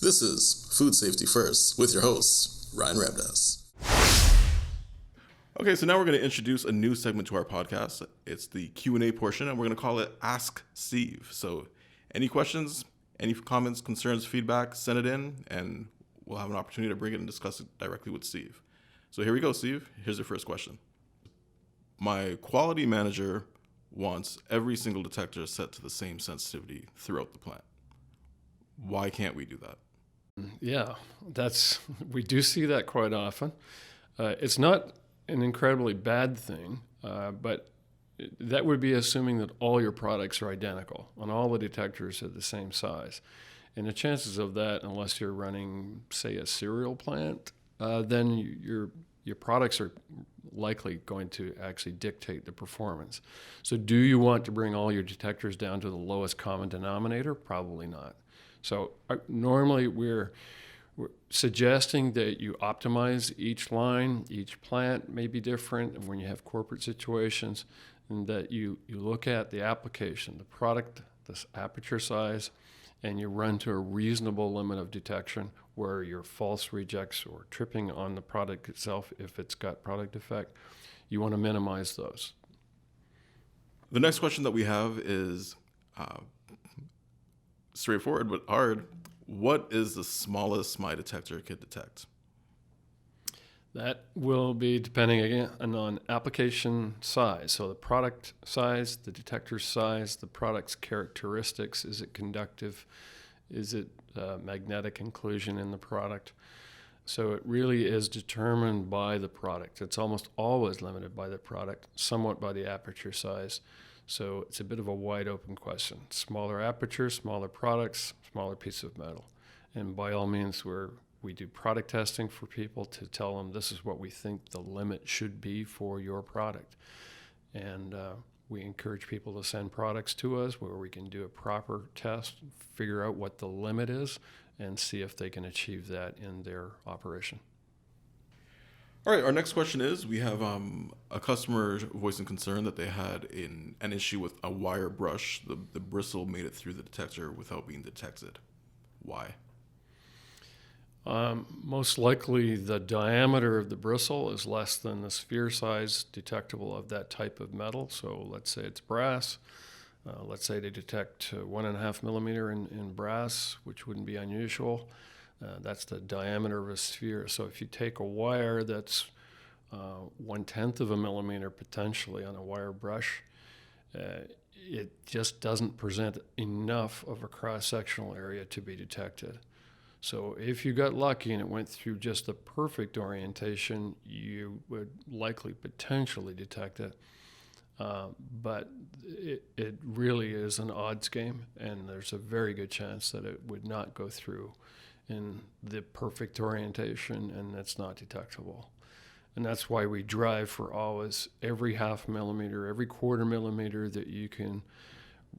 This is Food Safety First with your host, Ryan Rabdas. Okay, so now we're going to introduce a new segment to our podcast. It's the Q&A portion, and we're going to call it Ask Steve. So any questions, any comments, concerns, feedback, send it in, and we'll have an opportunity to bring it and discuss it directly with Steve. So here we go, Steve. Here's your first question. My quality manager wants every single detector set to the same sensitivity throughout the plant. Why can't we do that? Yeah, we do see that quite often. It's not an incredibly bad thing, but that would be assuming that all your products are identical and all the detectors are the same size. And the chances of that, unless you're running, say, a cereal plant, then your products are likely going to actually dictate the performance. So do you want to bring all your detectors down to the lowest common denominator? Probably not. So normally we're suggesting that you optimize each line. Each plant may be different, and when you have corporate situations, and that you look at the application, the product, the aperture size, and you run to a reasonable limit of detection where your false rejects or tripping on the product itself, if it's got product defect, you want to minimize those. The next question that we have is straightforward but hard. What is the smallest my detector could detect? That will be depending again on application size. So the product size, the detector size, the product's characteristics. Is it conductive? Is it magnetic inclusion in the product? So it really is determined by the product. It's almost always limited by the product, somewhat by the aperture size. So it's a bit of a wide open question. Smaller aperture, smaller products, smaller piece of metal. And by all means, we do product testing for people to tell them this is what we think the limit should be for your product. And we encourage people to send products to us where we can do a proper test, figure out what the limit is, and see if they can achieve that in their operation. All right, our next question is, we have a customer voicing concern that they had an issue with a wire brush. The bristle made it through the detector without being detected. Why? Most likely the diameter of the bristle is less than the sphere size detectable of that type of metal. So let's say it's brass. Let's say they detect 1.5 millimeter in brass, which wouldn't be unusual. That's the diameter of a sphere. So if you take a wire that's 1/10 of a millimeter potentially on a wire brush, it just doesn't present enough of a cross-sectional area to be detected. So if you got lucky and it went through just the perfect orientation, you would likely potentially detect it. But it really is an odds game, and there's a very good chance that it would not go through in the perfect orientation, and it's not detectable. And that's why we drive for always every 0.5 millimeter, every 1/4 millimeter that you can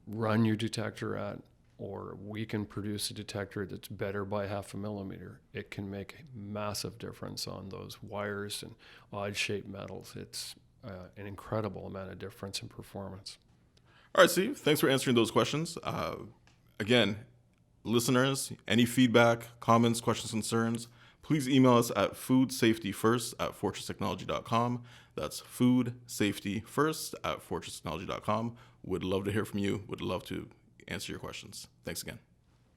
run your detector at, or we can produce a detector that's better by 0.5 millimeter. It can make a massive difference on those wires and odd-shaped metals. It's an incredible amount of difference in performance. All right, Steve, thanks for answering those questions. Again, listeners, any feedback, comments, questions, concerns, please email us at foodsafetyfirst@fortresstechnology.com. That's foodsafetyfirst@fortresstechnology.com. Would love to hear from you. Would love to answer your questions. Thanks again.